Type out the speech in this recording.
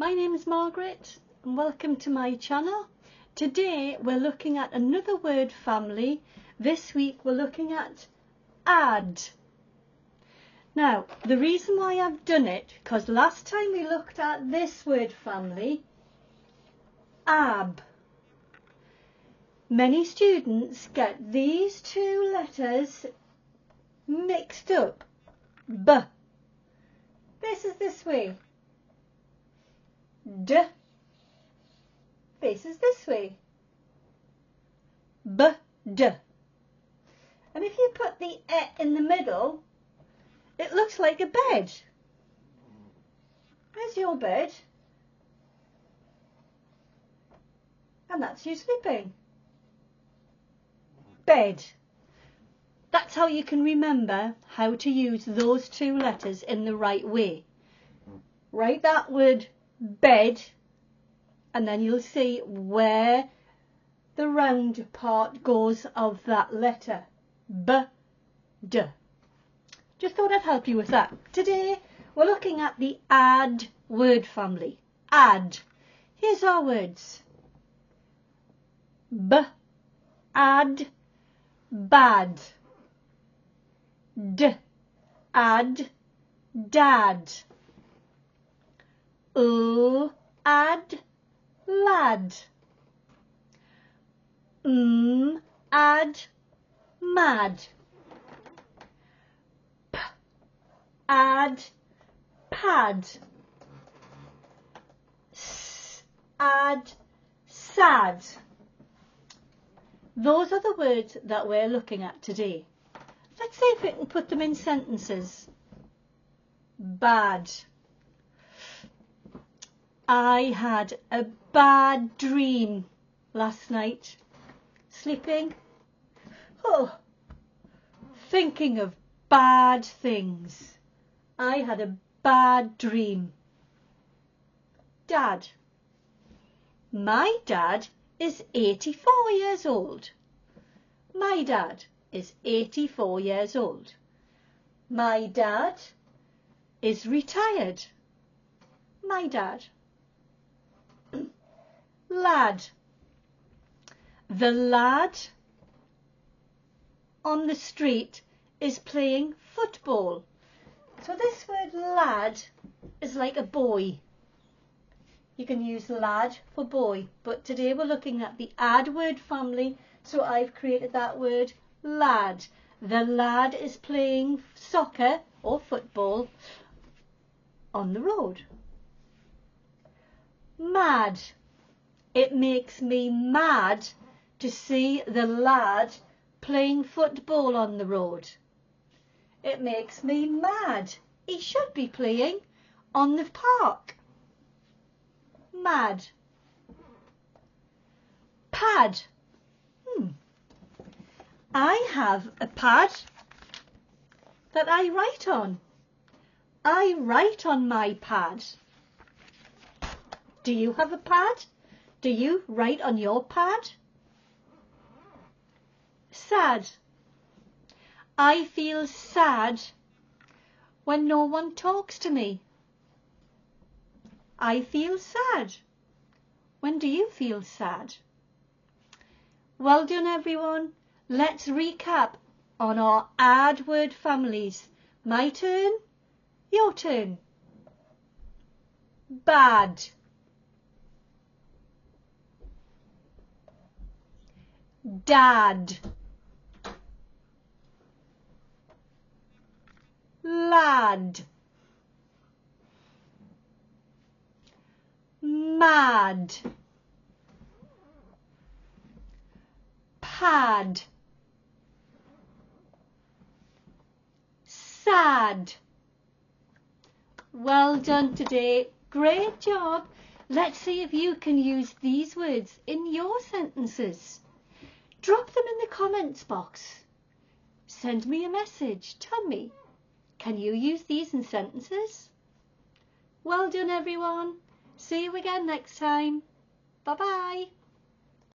My name is Margaret and welcome to my channel. Today we're looking at another word family. This week we're looking at add. Now the reason why I've done it, because last time we looked at this word family, ab. Many students get these two letters mixed up. B. This is this way. D. This is this way. B, D. And if you put the E in the middle, it looks like a bed. There's your bed. And that's you sleeping. Bed. That's how you can remember how to use those two letters in the right way. Write that word bed and then you'll see where the round part goes of that letter. B, D. Just thought I'd help you with that. Today we're looking at the add word family. Add. Here's our words. B, add, bad. D, add, dad. Add, lad. Add, mad. P, add, pad. S, add, sad. Those are the words that we're looking at today. Let's see if we can put them in sentences. Bad. I had a bad dream last night. Sleeping. Thinking of bad things. I had a bad dream. Dad. My dad is 84 years old. My dad is 84 years old. My dad is retired. My dad. Lad. The lad on the street is playing football. So this word lad is like a boy. You can use lad for boy, but today we're looking at the add word family, so I've created that word lad. The lad is playing soccer or football on the road. Mad. It makes me mad to see the lad playing football on the road. It makes me mad. He should be playing on the park. Mad. Pad. I have a pad that I write on. I write on my pad. Do you have a pad? Do you write on your pad? Sad. I feel sad when no one talks to me. I feel sad. When do you feel sad? Well done everyone. Let's recap on our add word families. My turn, your turn. Bad. Dad. Lad. Mad. Pad. Sad. Well done today. Great job. Let's see if you can use these words in your sentences. Drop them in the comments box. Send me a message. Tell me, can you use these in sentences? Well done everyone. See you again next time. Bye bye.